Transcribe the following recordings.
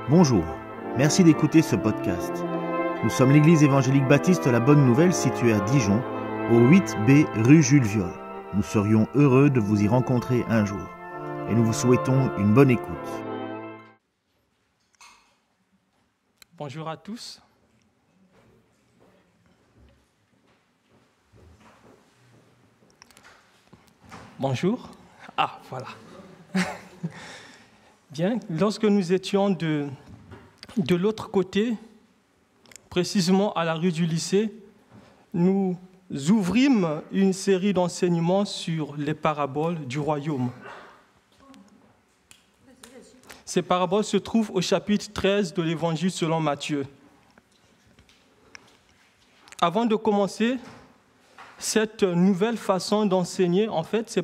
Bonjour, merci d'écouter ce podcast. Nous sommes l'église évangélique baptiste La Bonne Nouvelle située à Dijon, au 8B rue Jules Viol. Nous serions heureux de vous y rencontrer un jour et nous vous souhaitons une bonne écoute. Bonjour à tous. Bonjour. Ah, voilà. Bien, lorsque nous étions de l'autre côté, précisément à la rue du lycée, nous ouvrîmes une série d'enseignements sur les paraboles du royaume. Ces paraboles se trouvent au chapitre 13 de l'Évangile selon Matthieu. Avant de commencer cette nouvelle façon d'enseigner, en fait,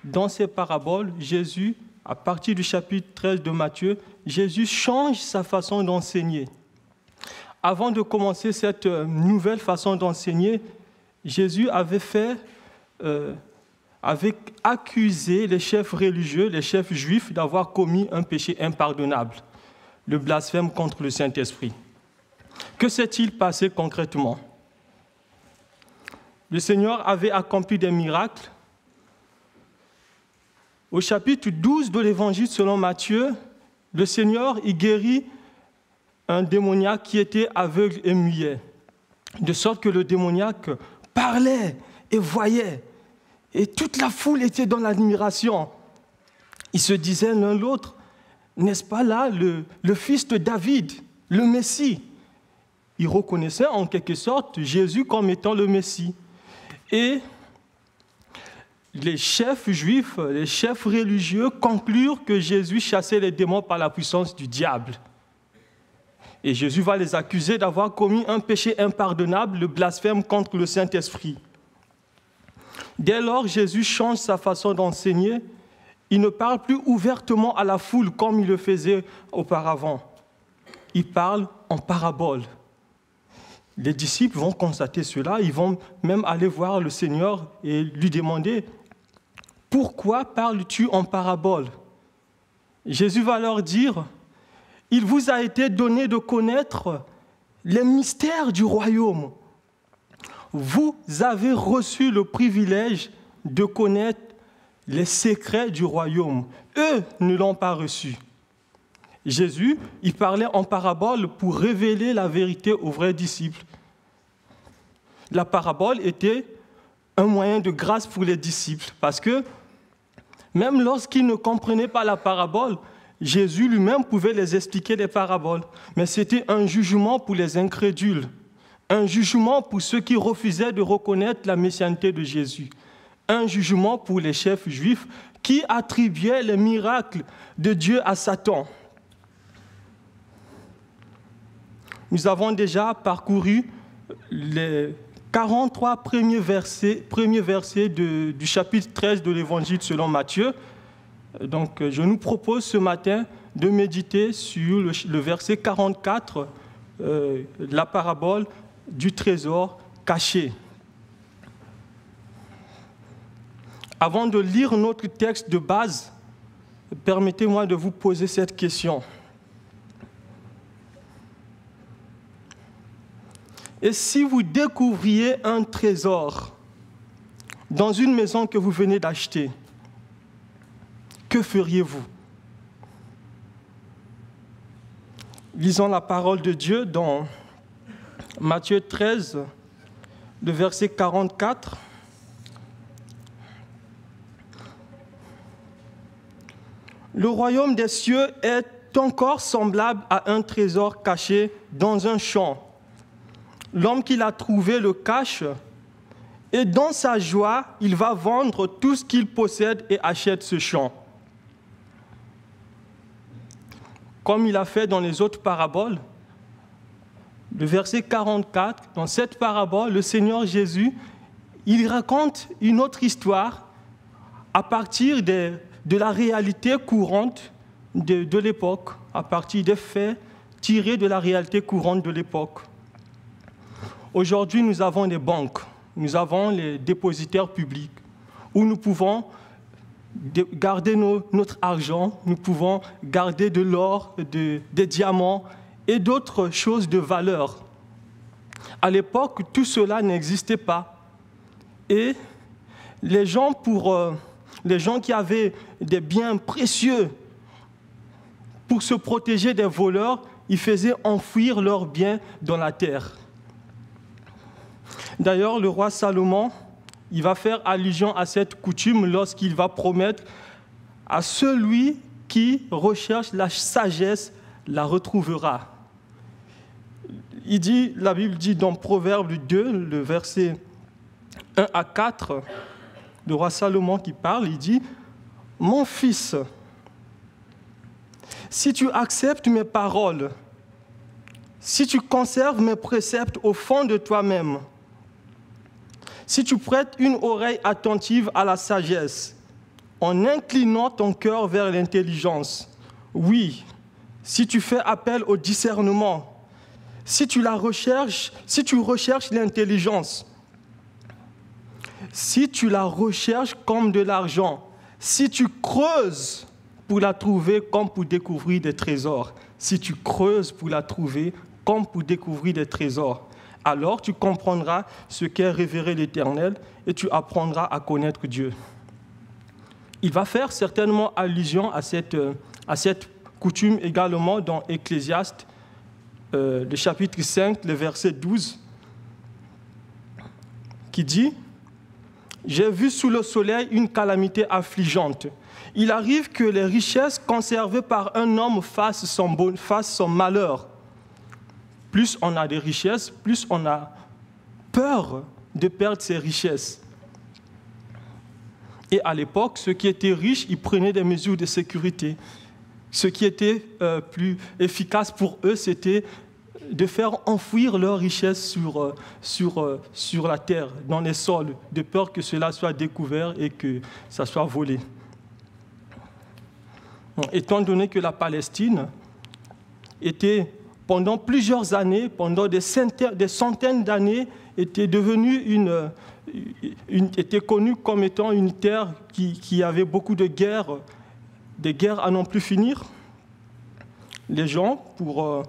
dans ces paraboles, Jésus, à partir du chapitre 13 de Matthieu, Jésus change sa façon d'enseigner. Avant de commencer cette nouvelle façon d'enseigner, Jésus avait accusé les chefs religieux, les chefs juifs, d'avoir commis un péché impardonnable, le blasphème contre le Saint-Esprit. Que s'est-il passé concrètement? Le Seigneur avait accompli des miracles. Au chapitre 12 de l'Évangile selon Matthieu, le Seigneur y guérit un démoniaque qui était aveugle et muet, de sorte que le démoniaque parlait et voyait, et toute la foule était dans l'admiration. Ils se disaient l'un l'autre, n'est-ce pas là le fils de David, le Messie? Ils reconnaissaient en quelque sorte Jésus comme étant le Messie. Et les chefs juifs, les chefs religieux conclurent que Jésus chassait les démons par la puissance du diable. Et Jésus va les accuser d'avoir commis un péché impardonnable, le blasphème contre le Saint-Esprit. Dès lors, Jésus change sa façon d'enseigner. Il ne parle plus ouvertement à la foule comme il le faisait auparavant. Il parle en parabole. Les disciples vont constater cela, ils vont même aller voir le Seigneur et lui demander « Pourquoi parles-tu en parabole ?» Jésus va leur dire « Il vous a été donné de connaître les mystères du royaume. Vous avez reçu le privilège de connaître les secrets du royaume. Eux ne l'ont pas reçu. » Jésus, il parlait en parabole pour révéler la vérité aux vrais disciples. La parabole était un moyen de grâce pour les disciples, parce que même lorsqu'ils ne comprenaient pas la parabole, Jésus lui-même pouvait les expliquer les paraboles. Mais c'était un jugement pour les incrédules, un jugement pour ceux qui refusaient de reconnaître la messianité de Jésus, un jugement pour les chefs juifs qui attribuaient les miracles de Dieu à Satan. Nous avons déjà parcouru les 43 premiers versets du chapitre 13 de l'Évangile selon Matthieu. Donc, je nous propose ce matin de méditer sur le verset 44, la parabole du trésor caché. Avant de lire notre texte de base, permettez-moi de vous poser cette question. Et si vous découvriez un trésor dans une maison que vous venez d'acheter, que feriez-vous? Lisons la parole de Dieu dans Matthieu 13, le verset 44. Le royaume des cieux est encore semblable à un trésor caché dans un champ. L'homme qui l'a trouvé le cache, et dans sa joie, il va vendre tout ce qu'il possède et achète ce champ. Comme il a fait dans les autres paraboles, le verset 44, dans cette parabole, le Seigneur Jésus, il raconte une autre histoire à partir de la réalité courante de l'époque, à partir des faits tirés de la réalité courante de l'époque. Aujourd'hui, nous avons les banques, nous avons les dépositaires publics, où nous pouvons garder notre argent, nous pouvons garder de l'or, des diamants et d'autres choses de valeur. À l'époque, tout cela n'existait pas. Et les gens qui avaient des biens précieux, pour se protéger des voleurs, ils faisaient enfouir leurs biens dans la terre. D'ailleurs, le roi Salomon, il va faire allusion à cette coutume lorsqu'il va promettre à celui qui recherche la sagesse, la retrouvera. La Bible dit dans Proverbe 2, le verset 1 à 4, le roi Salomon qui parle, il dit « Mon fils, si tu acceptes mes paroles, si tu conserves mes préceptes au fond de toi-même, si tu prêtes une oreille attentive à la sagesse, en inclinant ton cœur vers l'intelligence, oui, si tu fais appel au discernement, si tu recherches l'intelligence, si tu la recherches comme de l'argent, si tu creuses pour la trouver comme pour découvrir des trésors, si tu creuses pour la trouver comme pour découvrir des trésors, alors tu comprendras ce qu'est révérer l'Éternel et tu apprendras à connaître Dieu. Il va faire certainement allusion à cette coutume également dans Ecclésiaste, le chapitre 5, le verset 12, qui dit « J'ai vu sous le soleil une calamité affligeante. Il arrive que les richesses conservées par un homme fassent son malheur. Plus on a des richesses, plus on a peur de perdre ses richesses. » Et à l'époque, ceux qui étaient riches, ils prenaient des mesures de sécurité. Ce qui était plus efficace pour eux, c'était de faire enfouir leurs richesses sur la terre, dans les sols, de peur que cela soit découvert et que ça soit volé. Étant donné que la Palestine était, pendant plusieurs années, pendant des centaines d'années, était connue comme étant une terre qui avait beaucoup de guerres, des guerres à n'en plus finir, les gens, pour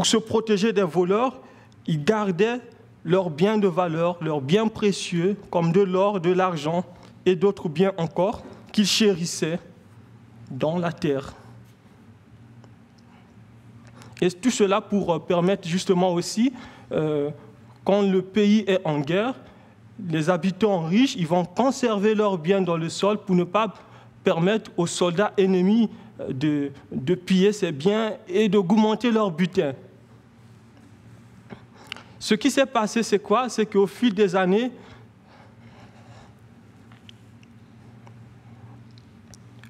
se protéger des voleurs, ils gardaient leurs biens de valeur, leurs biens précieux, comme de l'or, de l'argent et d'autres biens encore, qu'ils chérissaient dans la terre. Et tout cela pour permettre justement aussi, quand le pays est en guerre, les habitants riches, ils vont conserver leurs biens dans le sol pour ne pas permettre aux soldats ennemis de piller ces biens et d'augmenter leur butin. Ce qui s'est passé, c'est quoi? C'est qu'au fil des années,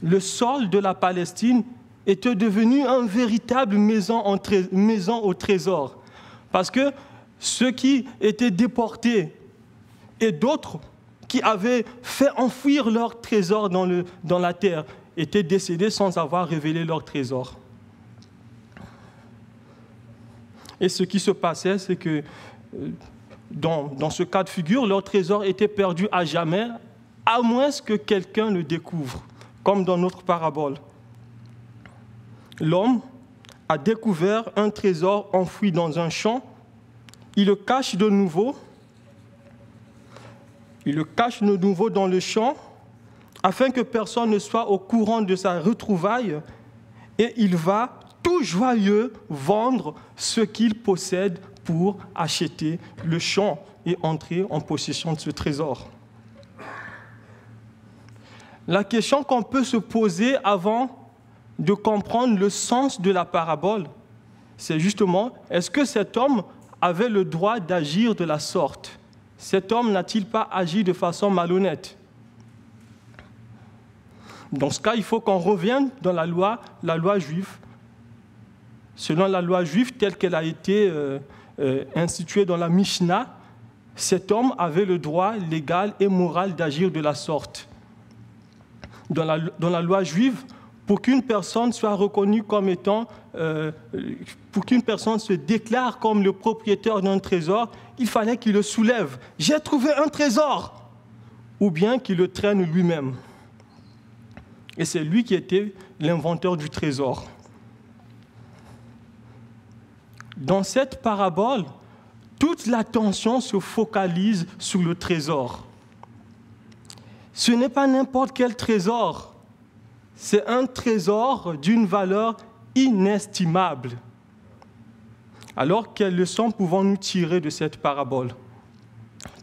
le sol de la Palestine était devenu une véritable maison au trésor. Parce que ceux qui étaient déportés et d'autres qui avaient fait enfouir leur trésor dans la terre étaient décédés sans avoir révélé leur trésor. Et ce qui se passait, c'est que dans ce cas de figure, leur trésor était perdu à jamais, à moins que quelqu'un le découvre, comme dans notre parabole. L'homme a découvert un trésor enfoui dans un champ, il le cache de nouveau dans le champ, afin que personne ne soit au courant de sa retrouvaille, et il va, tout joyeux, vendre ce qu'il possède pour acheter le champ et entrer en possession de ce trésor. La question qu'on peut se poser avant de comprendre le sens de la parabole, c'est justement, est-ce que cet homme avait le droit d'agir de la sorte? Cet homme n'a-t-il pas agi de façon malhonnête? Dans ce cas, il faut qu'on revienne dans la loi juive. Selon la loi juive telle qu'elle a été instituée dans la Mishnah, cet homme avait le droit légal et moral d'agir de la sorte. Dans la loi juive, pour qu'une personne soit reconnue comme étant, pour qu'une personne se déclare comme le propriétaire d'un trésor, il fallait qu'il le soulève. J'ai trouvé un trésor! Ou bien qu'il le traîne lui-même. Et c'est lui qui était l'inventeur du trésor. Dans cette parabole, toute l'attention se focalise sur le trésor. Ce n'est pas n'importe quel trésor, c'est un trésor d'une valeur inestimable. Alors, quelles leçons pouvons-nous tirer de cette parabole?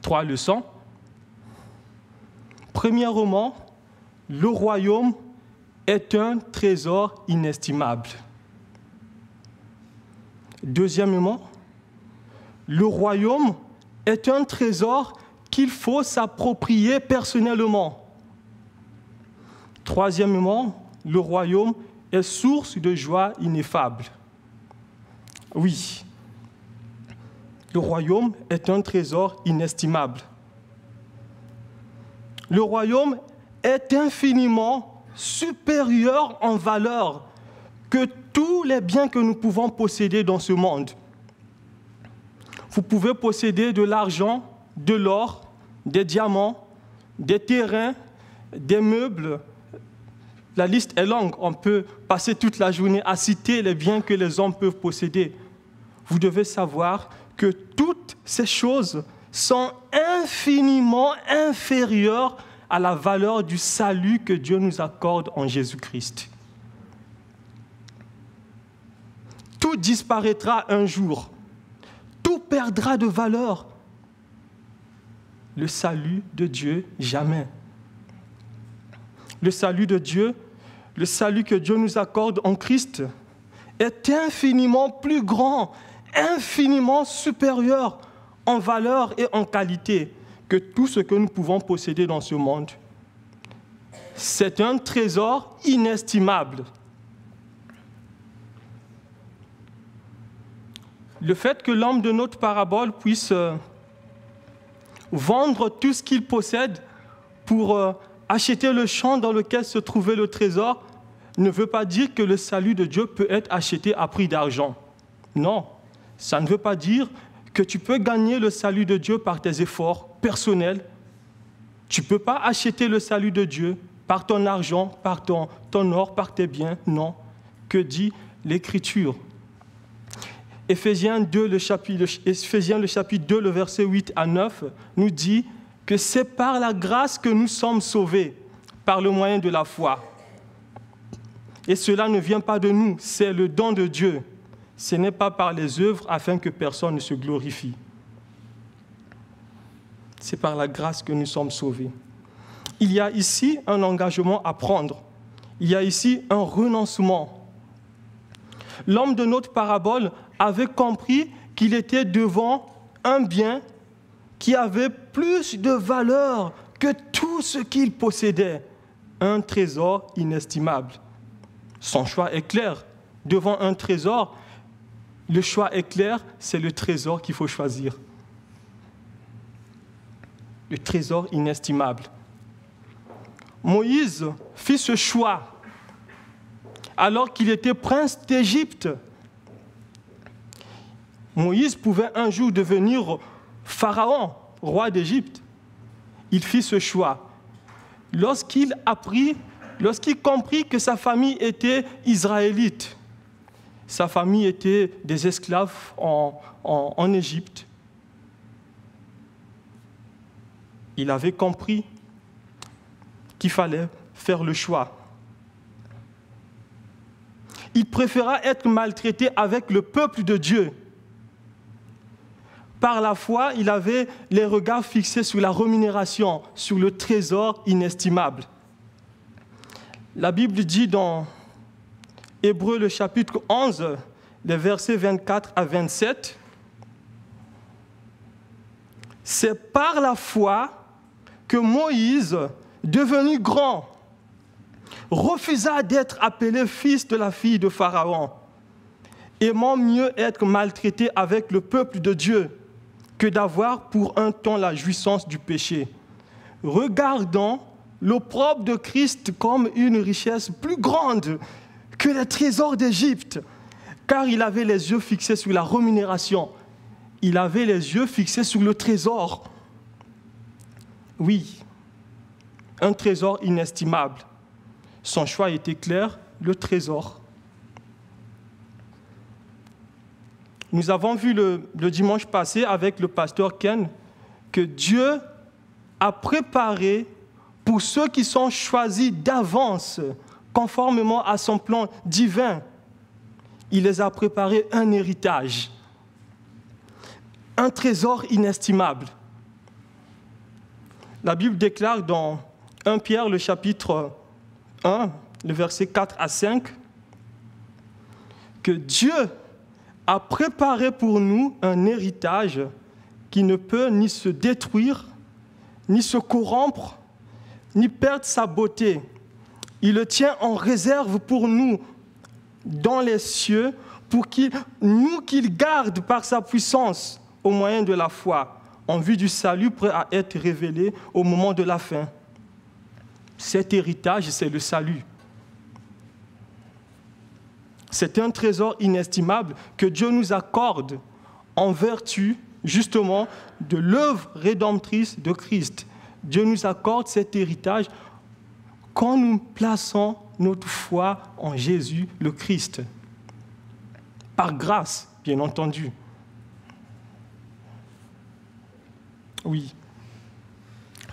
3 leçons. Premièrement, le royaume est un trésor inestimable. Deuxièmement, le royaume est un trésor qu'il faut s'approprier personnellement. Troisièmement, le royaume est source de joie ineffable. Oui, le royaume est un trésor inestimable. Le royaume est infiniment supérieur en valeur que tous les biens que nous pouvons posséder dans ce monde. Vous pouvez posséder de l'argent, de l'or, des diamants, des terrains, des meubles. La liste est longue, on peut passer toute la journée à citer les biens que les hommes peuvent posséder. Vous devez savoir que toutes ces choses sont infiniment inférieures à la valeur du salut que Dieu nous accorde en Jésus-Christ. Tout disparaîtra un jour, tout perdra de valeur. Le salut de Dieu, jamais. Le salut de Dieu, le salut que Dieu nous accorde en Christ, est infiniment plus grand, infiniment supérieur en valeur et en qualité que tout ce que nous pouvons posséder dans ce monde. C'est un trésor inestimable. Le fait que l'homme de notre parabole puisse vendre tout ce qu'il possède pour acheter le champ dans lequel se trouvait le trésor ne veut pas dire que le salut de Dieu peut être acheté à prix d'argent. Non, ça ne veut pas dire que tu peux gagner le salut de Dieu par tes efforts personnels. Tu ne peux pas acheter le salut de Dieu par ton argent, par ton or, par tes biens. Non. Que dit l'Écriture? Éphésiens le chapitre 2, le verset 8 à 9, nous dit que c'est par la grâce que nous sommes sauvés, par le moyen de la foi. Et cela ne vient pas de nous, c'est le don de Dieu. Ce n'est pas par les œuvres afin que personne ne se glorifie. C'est par la grâce que nous sommes sauvés. Il y a ici un engagement à prendre. Il y a ici un renoncement. L'homme de notre parabole avait compris qu'il était devant un bien qui avait plus de valeur que tout ce qu'il possédait, un trésor inestimable. Son choix est clair. Devant un trésor, le choix est clair, c'est le trésor qu'il faut choisir. Le trésor inestimable. Moïse fit ce choix alors qu'il était prince d'Égypte. Moïse pouvait un jour devenir pharaon, roi d'Égypte. Il fit ce choix. Lorsqu'il comprit que sa famille était israélite, sa famille était des esclaves en Égypte, il avait compris qu'il fallait faire le choix. Il préféra être maltraité avec le peuple de Dieu. Par la foi, il avait les regards fixés sur la rémunération, sur le trésor inestimable. La Bible dit dans Hébreux, le chapitre 11, les versets 24 à 27, « C'est par la foi que Moïse, devenu grand, refusa d'être appelé fils de la fille de Pharaon, aimant mieux être maltraité avec le peuple de Dieu que d'avoir pour un temps la jouissance du péché, regardant l'opprobre de Christ comme une richesse plus grande que les trésors d'Égypte, car il avait les yeux fixés sur la rémunération, il avait les yeux fixés sur le trésor. Oui, un trésor inestimable. Son choix était clair, le trésor. Nous avons vu le dimanche passé avec le pasteur Ken que Dieu a préparé pour ceux qui sont choisis d'avance, conformément à son plan divin. Il les a préparés un héritage, un trésor inestimable. La Bible déclare dans 1 Pierre, le chapitre 1, le verset 4 à 5, que Dieu a préparé pour nous un héritage qui ne peut ni se détruire, ni se corrompre, ni perdre sa beauté. Il le tient en réserve pour nous dans les cieux, pour qu'il garde par sa puissance au moyen de la foi, en vue du salut prêt à être révélé au moment de la fin. Cet héritage, c'est le salut. C'est un trésor inestimable que Dieu nous accorde en vertu, justement, de l'œuvre rédemptrice de Christ. Dieu nous accorde cet héritage quand nous plaçons notre foi en Jésus le Christ. Par grâce, bien entendu. Oui.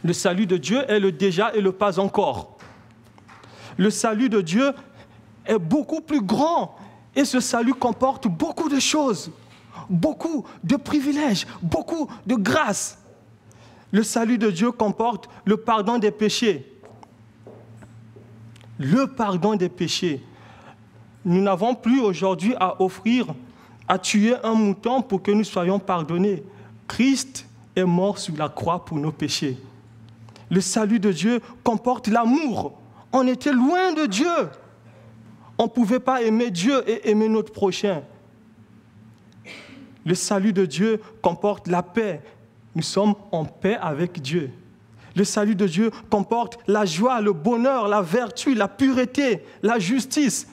Le salut de Dieu est le déjà et le pas encore. Le salut de Dieu est beaucoup plus grand et ce salut comporte beaucoup de choses, beaucoup de privilèges, beaucoup de grâces. Le salut de Dieu comporte le pardon des péchés. Le pardon des péchés. Nous n'avons plus aujourd'hui à offrir, à tuer un mouton pour que nous soyons pardonnés. Christ est mort sur la croix pour nos péchés. Le salut de Dieu comporte l'amour. On était loin de Dieu. On ne pouvait pas aimer Dieu et aimer notre prochain. Le salut de Dieu comporte la paix. Nous sommes en paix avec Dieu. Le salut de Dieu comporte la joie, le bonheur, la vertu, la pureté, la justice.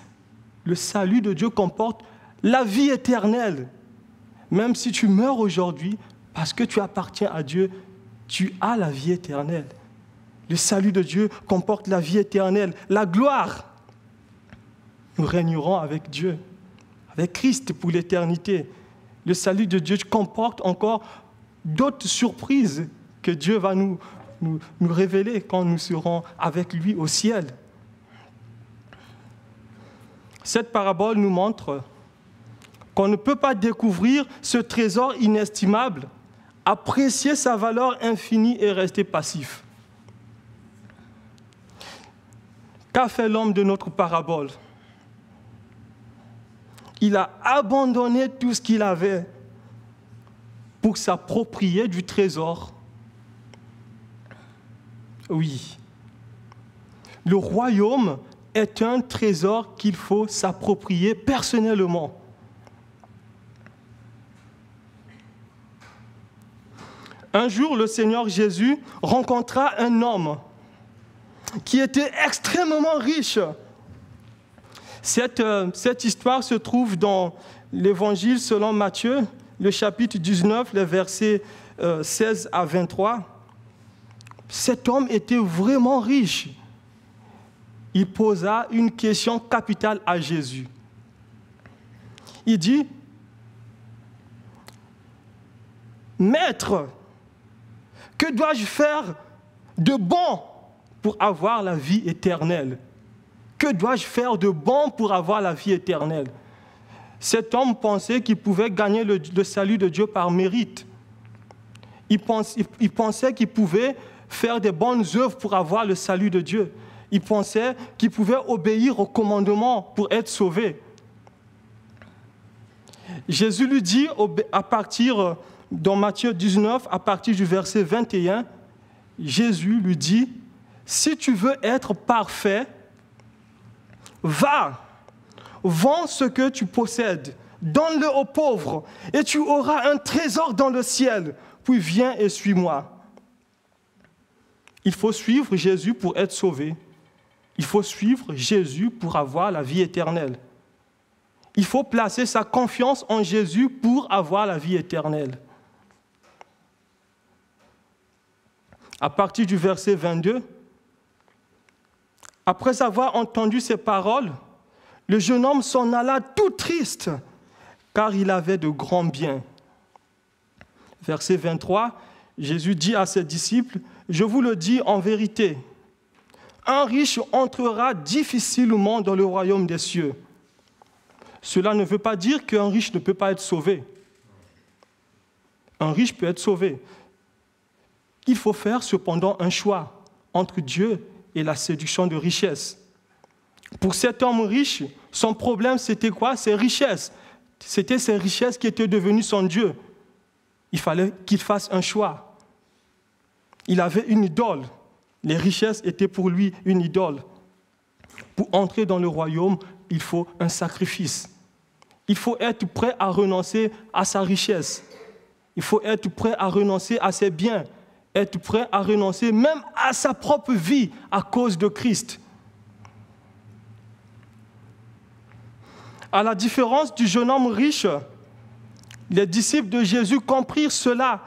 Le salut de Dieu comporte la vie éternelle. Même si tu meurs aujourd'hui, parce que tu appartiens à Dieu, tu as la vie éternelle. Le salut de Dieu comporte la vie éternelle, la gloire. Nous régnerons avec Dieu, avec Christ pour l'éternité. Le salut de Dieu comporte encore d'autres surprises que Dieu va nous révéler quand nous serons avec lui au ciel. Cette parabole nous montre qu'on ne peut pas découvrir ce trésor inestimable, apprécier sa valeur infinie et rester passif. Qu'a fait l'homme de notre parabole ? Il a abandonné tout ce qu'il avait pour s'approprier du trésor. Oui. Le royaume est un trésor qu'il faut s'approprier personnellement. Un jour, le Seigneur Jésus rencontra un homme qui était extrêmement riche. Cette histoire se trouve dans l'Évangile selon Matthieu, le chapitre 19, les versets 16 à 23. Cet homme était vraiment riche. Il posa une question capitale à Jésus. Il dit, « Maître, que dois-je faire de bon pour avoir la vie éternelle ? Que dois-je faire de bon pour avoir la vie éternelle ?» Cet homme pensait qu'il pouvait gagner le salut de Dieu par mérite. Il pensait qu'il pouvait faire des bonnes œuvres pour avoir le salut de Dieu. Il pensait qu'il pouvait obéir aux commandements pour être sauvé. Jésus lui dit, à partir dans Matthieu 19, à partir du verset 21, Jésus lui dit, « Si tu veux être parfait, va, vends ce que tu possèdes, donne-le aux pauvres, et tu auras un trésor dans le ciel. Puis viens et suis-moi. » Il faut suivre Jésus pour être sauvé. Il faut suivre Jésus pour avoir la vie éternelle. Il faut placer sa confiance en Jésus pour avoir la vie éternelle. À partir du verset 22, Après avoir entendu ces paroles, le jeune homme s'en alla tout triste, car il avait de grands biens. Verset 23, Jésus dit à ses disciples, « Je vous le dis en vérité, un riche entrera difficilement dans le royaume des cieux. » Cela ne veut pas dire qu'un riche ne peut pas être sauvé. Un riche peut être sauvé. Il faut faire cependant un choix entre Dieu et la séduction de richesse. Pour cet homme riche, son problème c'était quoi? Ses richesses. C'était ses richesses qui étaient devenues son Dieu. Il fallait qu'il fasse un choix. Il avait une idole. Les richesses étaient pour lui une idole. Pour entrer dans le royaume, il faut un sacrifice. Il faut être prêt à renoncer à sa richesse. Il faut être prêt à renoncer à ses biens. Être prêt à renoncer même à sa propre vie à cause de Christ. À la différence du jeune homme riche, les disciples de Jésus comprirent cela.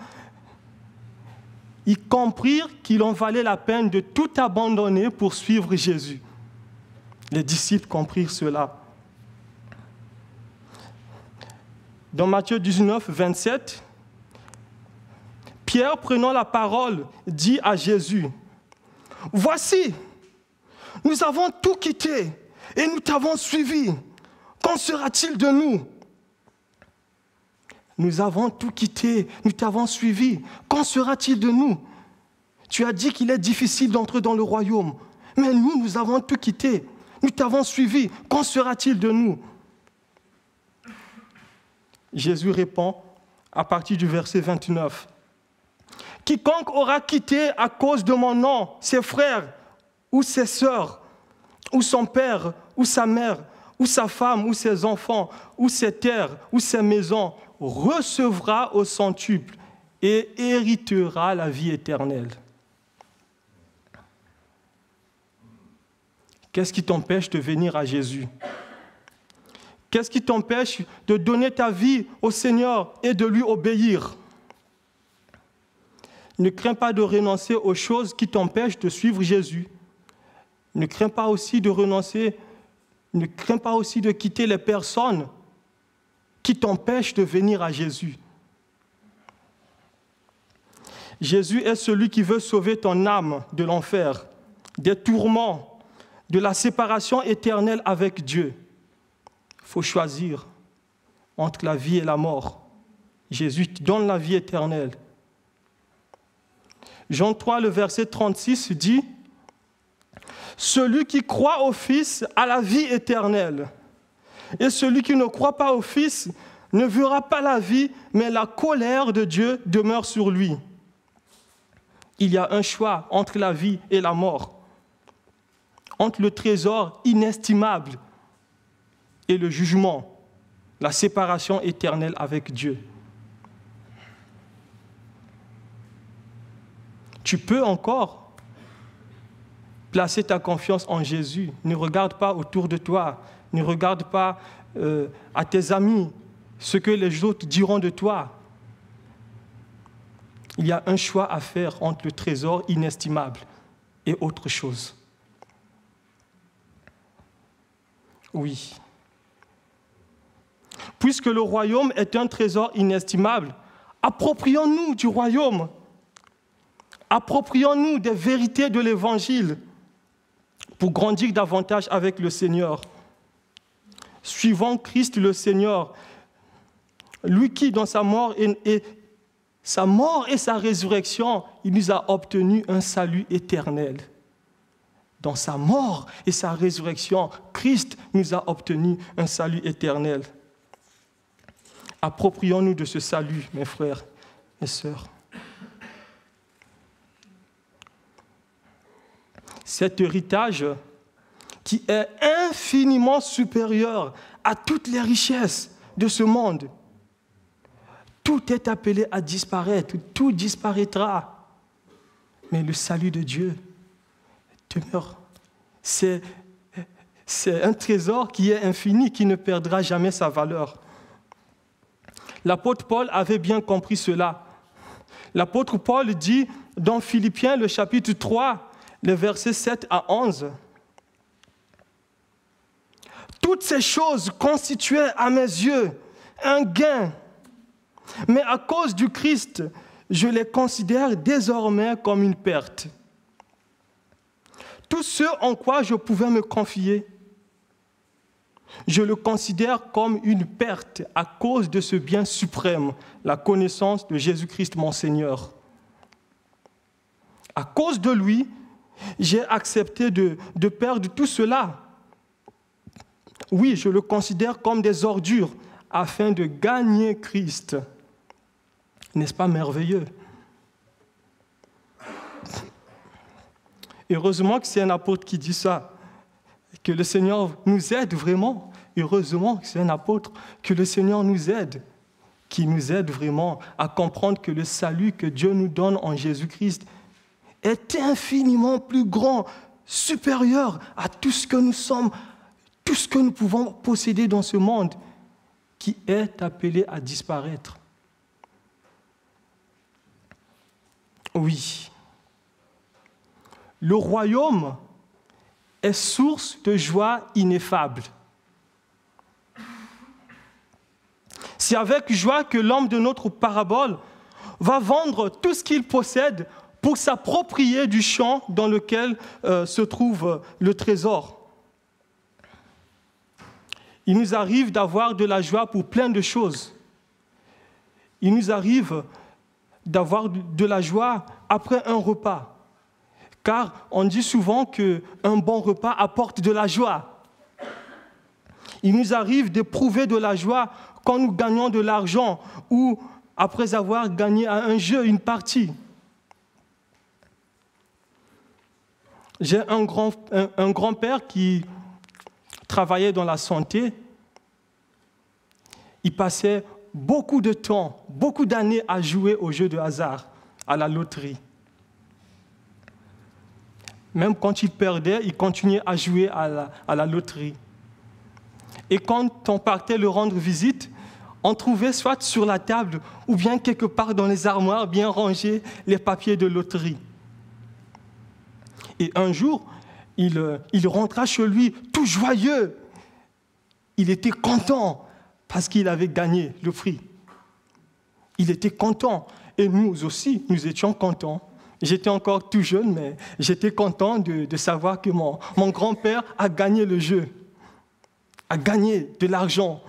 Ils comprirent qu'il en valait la peine de tout abandonner pour suivre Jésus. Les disciples comprirent cela. Dans Matthieu 19, 27, Pierre, prenant la parole, dit à Jésus, « Voici, nous avons tout quitté et nous t'avons suivi. Qu'en sera-t-il de nous ?» Nous avons tout quitté, nous t'avons suivi. Qu'en sera-t-il de nous? Tu as dit qu'il est difficile d'entrer dans le royaume. Mais nous avons tout quitté. Nous t'avons suivi. Qu'en sera-t-il de nous? Jésus répond à partir du verset 29. « Quiconque aura quitté à cause de mon nom ses frères ou ses sœurs, ou son père ou sa mère, ou sa femme ou ses enfants, ou ses terres ou ses maisons, recevra au centuple et héritera la vie éternelle. » Qu'est-ce qui t'empêche de venir à Jésus? Qu'est-ce qui t'empêche de donner ta vie au Seigneur et de lui obéir? Ne crains pas de renoncer aux choses qui t'empêchent de suivre Jésus. Ne crains pas aussi de renoncer, ne crains pas aussi de quitter les personnes qui t'empêchent de venir à Jésus. Jésus est celui qui veut sauver ton âme de l'enfer, des tourments, de la séparation éternelle avec Dieu. Il faut choisir entre la vie et la mort. Jésus te donne la vie éternelle. Jean 3, le verset 36 dit « Celui qui croit au Fils a la vie éternelle. Et celui qui ne croit pas au Fils ne verra pas la vie, mais la colère de Dieu demeure sur lui. » Il y a un choix entre la vie et la mort, entre le trésor inestimable et le jugement, la séparation éternelle avec Dieu. Tu peux encore placer ta confiance en Jésus. Ne regarde pas autour de toi. Ne regarde pas à tes amis, ce que les autres diront de toi. Il y a un choix à faire entre le trésor inestimable et autre chose. Oui. Puisque le royaume est un trésor inestimable, approprions-nous du royaume. Approprions-nous des vérités de l'Évangile pour grandir davantage avec le Seigneur. Suivons Christ le Seigneur, lui qui, dans sa mort et sa résurrection, il nous a obtenu un salut éternel. Dans sa mort et sa résurrection, Christ nous a obtenu un salut éternel. Approprions-nous de ce salut, mes frères et sœurs. Cet héritage qui est infiniment supérieur à toutes les richesses de ce monde. Tout est appelé à disparaître, tout disparaîtra. Mais le salut de Dieu demeure. C'est un trésor qui est infini, qui ne perdra jamais sa valeur. L'apôtre Paul avait bien compris cela. L'apôtre Paul dit dans Philippiens, le chapitre 3, les versets 7 à 11, toutes ces choses constituaient à mes yeux un gain. Mais à cause du Christ, je les considère désormais comme une perte. Tout ce en quoi je pouvais me confier, je le considère comme une perte à cause de ce bien suprême, la connaissance de Jésus-Christ mon Seigneur. À cause de lui, j'ai accepté de perdre tout cela. Oui, je le considère comme des ordures afin de gagner Christ. N'est-ce pas merveilleux? Heureusement que c'est un apôtre qui dit ça, que le Seigneur nous aide vraiment. Heureusement que c'est un apôtre, que le Seigneur nous aide, qui nous aide vraiment à comprendre que le salut que Dieu nous donne en Jésus-Christ est infiniment plus grand, supérieur à tout ce que nous sommes, tout ce que nous pouvons posséder dans ce monde qui est appelé à disparaître. Oui, le royaume est source de joie ineffable. C'est avec joie que l'homme de notre parabole va vendre tout ce qu'il possède pour s'approprier du champ dans lequel se trouve le trésor. Il nous arrive d'avoir de la joie pour plein de choses. Il nous arrive d'avoir de la joie après un repas. Car on dit souvent qu'un bon repas apporte de la joie. Il nous arrive d'éprouver de la joie quand nous gagnons de l'argent ou après avoir gagné à un jeu, une partie. J'ai un grand-père qui travaillait dans la santé. Il passait beaucoup de temps, beaucoup d'années à jouer aux jeux de hasard, à la loterie. Même quand il perdait, il continuait à jouer à la loterie. Et quand on partait le rendre visite, on trouvait soit sur la table ou bien quelque part dans les armoires bien rangés les papiers de loterie. Et un jour, il rentra chez lui tout joyeux. Il était content parce qu'il avait gagné le prix. Il était content. Et nous aussi, nous étions contents. J'étais encore tout jeune, mais j'étais content de savoir que mon grand-père a gagné le jeu, a gagné de l'argent.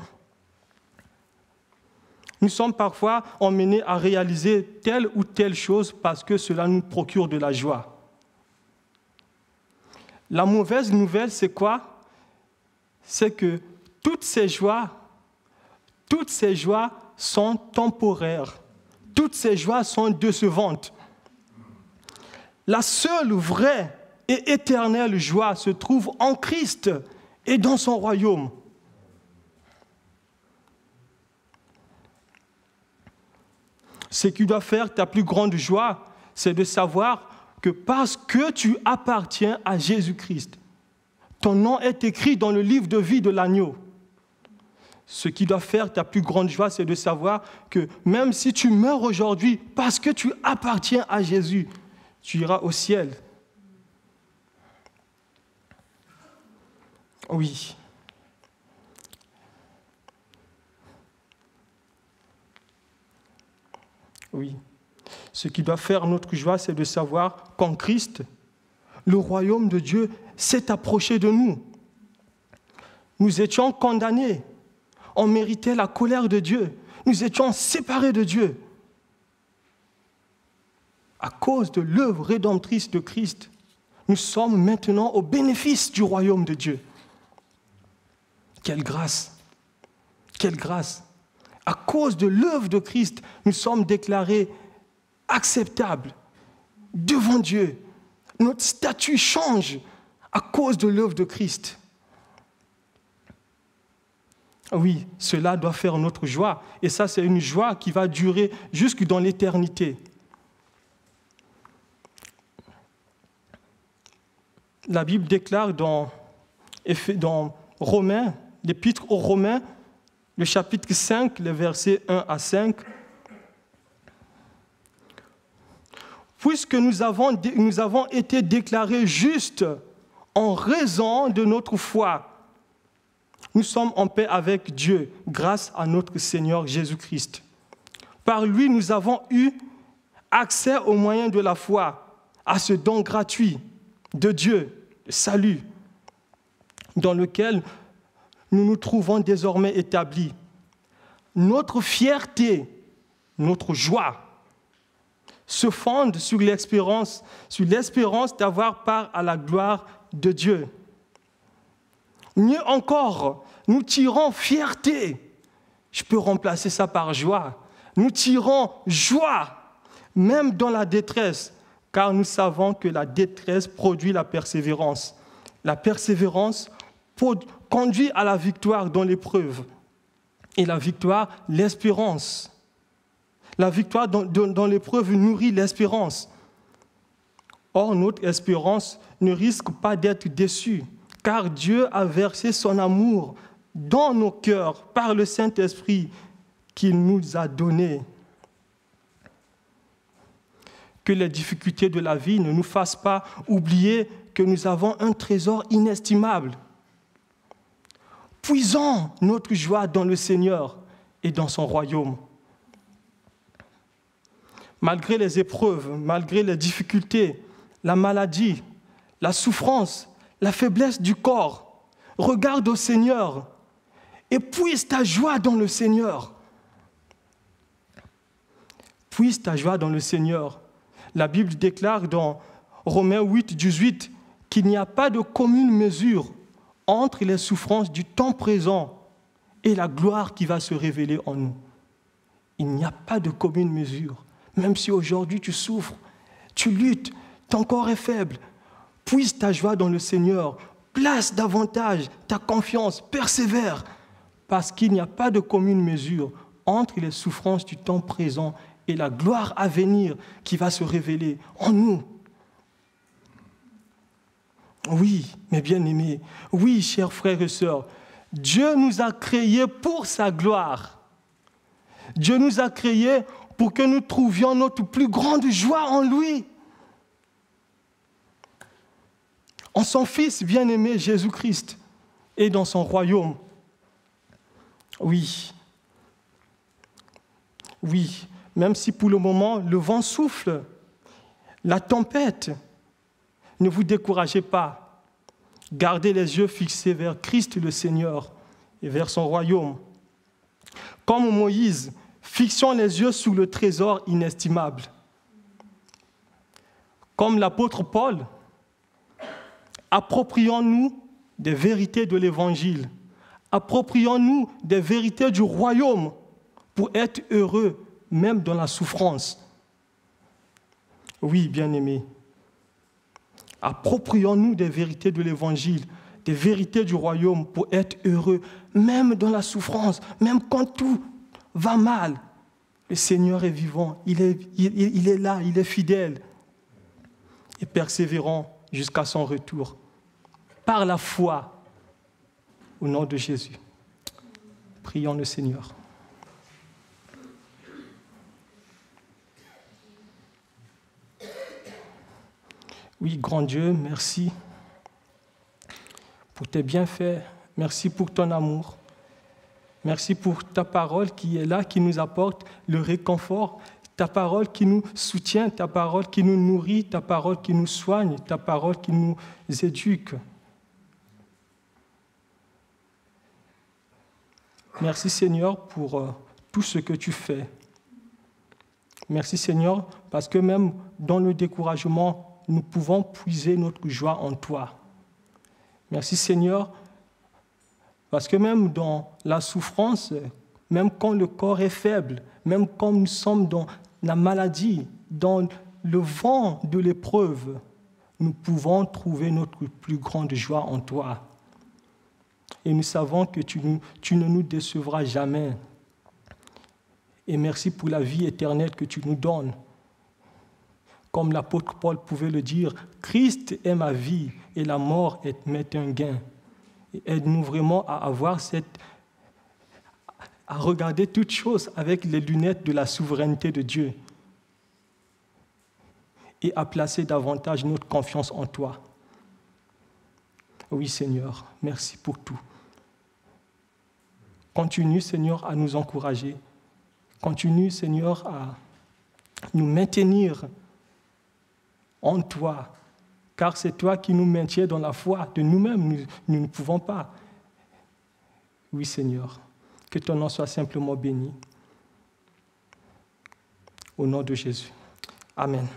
Nous sommes parfois emmenés à réaliser telle ou telle chose parce que cela nous procure de la joie. La mauvaise nouvelle, c'est quoi? C'est que toutes ces joies sont temporaires. Toutes ces joies sont décevantes. La seule vraie et éternelle joie se trouve en Christ et dans son royaume. Ce qui doit faire ta plus grande joie, c'est de savoir que parce que tu appartiens à Jésus-Christ, ton nom est écrit dans le livre de vie de l'agneau. Ce qui doit faire ta plus grande joie, c'est de savoir que même si tu meurs aujourd'hui, parce que tu appartiens à Jésus, tu iras au ciel. Oui. Oui. Ce qui doit faire notre joie, c'est de savoir qu'en Christ, le royaume de Dieu s'est approché de nous. Nous étions condamnés. On méritait la colère de Dieu. Nous étions séparés de Dieu. À cause de l'œuvre rédemptrice de Christ, nous sommes maintenant au bénéfice du royaume de Dieu. Quelle grâce! Quelle grâce! À cause de l'œuvre de Christ, nous sommes déclarés acceptables devant Dieu. Notre statut change à cause de l'œuvre de Christ. Oui, cela doit faire notre joie. Et ça, c'est une joie qui va durer jusque dans l'éternité. La Bible déclare dans Romains, l'épître aux Romains, le chapitre 5, les versets 1 à 5. Puisque nous avons été déclarés justes en raison de notre foi, nous sommes en paix avec Dieu grâce à notre Seigneur Jésus-Christ. Par lui, nous avons eu accès au moyen de la foi à ce don gratuit de Dieu, le salut, dans lequel nous nous trouvons désormais établis. Notre fierté, notre joie se fonde sur l'espérance d'avoir part à la gloire de Dieu. Mieux encore, nous tirons fierté. Je peux remplacer ça par joie. Nous tirons joie, même dans la détresse, car nous savons que la détresse produit la persévérance. La persévérance conduit à la victoire dans l'épreuve. Et la victoire, l'espérance. La victoire dans l'épreuve nourrit l'espérance. Or, notre espérance ne risque pas d'être déçue, car Dieu a versé son amour dans nos cœurs par le Saint-Esprit qu'il nous a donné. Que les difficultés de la vie ne nous fassent pas oublier que nous avons un trésor inestimable. Puisons notre joie dans le Seigneur et dans son royaume. Malgré les épreuves, malgré les difficultés, la maladie, la souffrance, la faiblesse du corps, regarde au Seigneur et puise ta joie dans le Seigneur. Puise ta joie dans le Seigneur. La Bible déclare dans Romains 8, 18 qu'il n'y a pas de commune mesure entre les souffrances du temps présent et la gloire qui va se révéler en nous. Il n'y a pas de commune mesure. Même si aujourd'hui tu souffres, tu luttes, ton corps est faible, puise ta joie dans le Seigneur, place davantage ta confiance, persévère, parce qu'il n'y a pas de commune mesure entre les souffrances du temps présent et la gloire à venir qui va se révéler en nous. Oui, mes bien-aimés, oui, chers frères et sœurs, Dieu nous a créés pour sa gloire. Dieu nous a créés pour que nous trouvions notre plus grande joie en lui. En son Fils bien-aimé Jésus-Christ et dans son royaume. Oui, même si pour le moment le vent souffle, la tempête, ne vous découragez pas. Gardez les yeux fixés vers Christ le Seigneur et vers son royaume. Comme Moïse, fixons les yeux sur le trésor inestimable. Comme l'apôtre Paul, approprions-nous des vérités de l'Évangile. Approprions-nous des vérités du royaume pour être heureux, même dans la souffrance. Oui, bien-aimés, approprions-nous des vérités de l'Évangile, des vérités du royaume pour être heureux, même dans la souffrance, même quand tout va mal. Le Seigneur est vivant, il est là, il est fidèle et persévérant jusqu'à son retour. Par la foi, au nom de Jésus. Prions le Seigneur. Oui, grand Dieu, merci pour tes bienfaits, merci pour ton amour, merci pour ta parole qui est là, qui nous apporte le réconfort, ta parole qui nous soutient, ta parole qui nous nourrit, ta parole qui nous soigne, ta parole qui nous éduque. Merci Seigneur pour tout ce que tu fais. Merci Seigneur parce que même dans le découragement, nous pouvons puiser notre joie en toi. Merci Seigneur, parce que même dans la souffrance, même quand le corps est faible, même quand nous sommes dans la maladie, dans le vent de l'épreuve, nous pouvons trouver notre plus grande joie en toi. Et nous savons que tu ne nous décevras jamais. Et merci pour la vie éternelle que tu nous donnes. Comme l'apôtre Paul pouvait le dire, Christ est ma vie et la mort m'est un gain. Et aide-nous vraiment à regarder toutes choses avec les lunettes de la souveraineté de Dieu et à placer davantage notre confiance en toi. Oui Seigneur, merci pour tout. Continue, Seigneur, à nous encourager. Continue, Seigneur, à nous maintenir en toi, car c'est toi qui nous maintiens dans la foi. De nous-mêmes, nous ne pouvons pas. Oui, Seigneur, que ton nom soit simplement béni. Au nom de Jésus. Amen.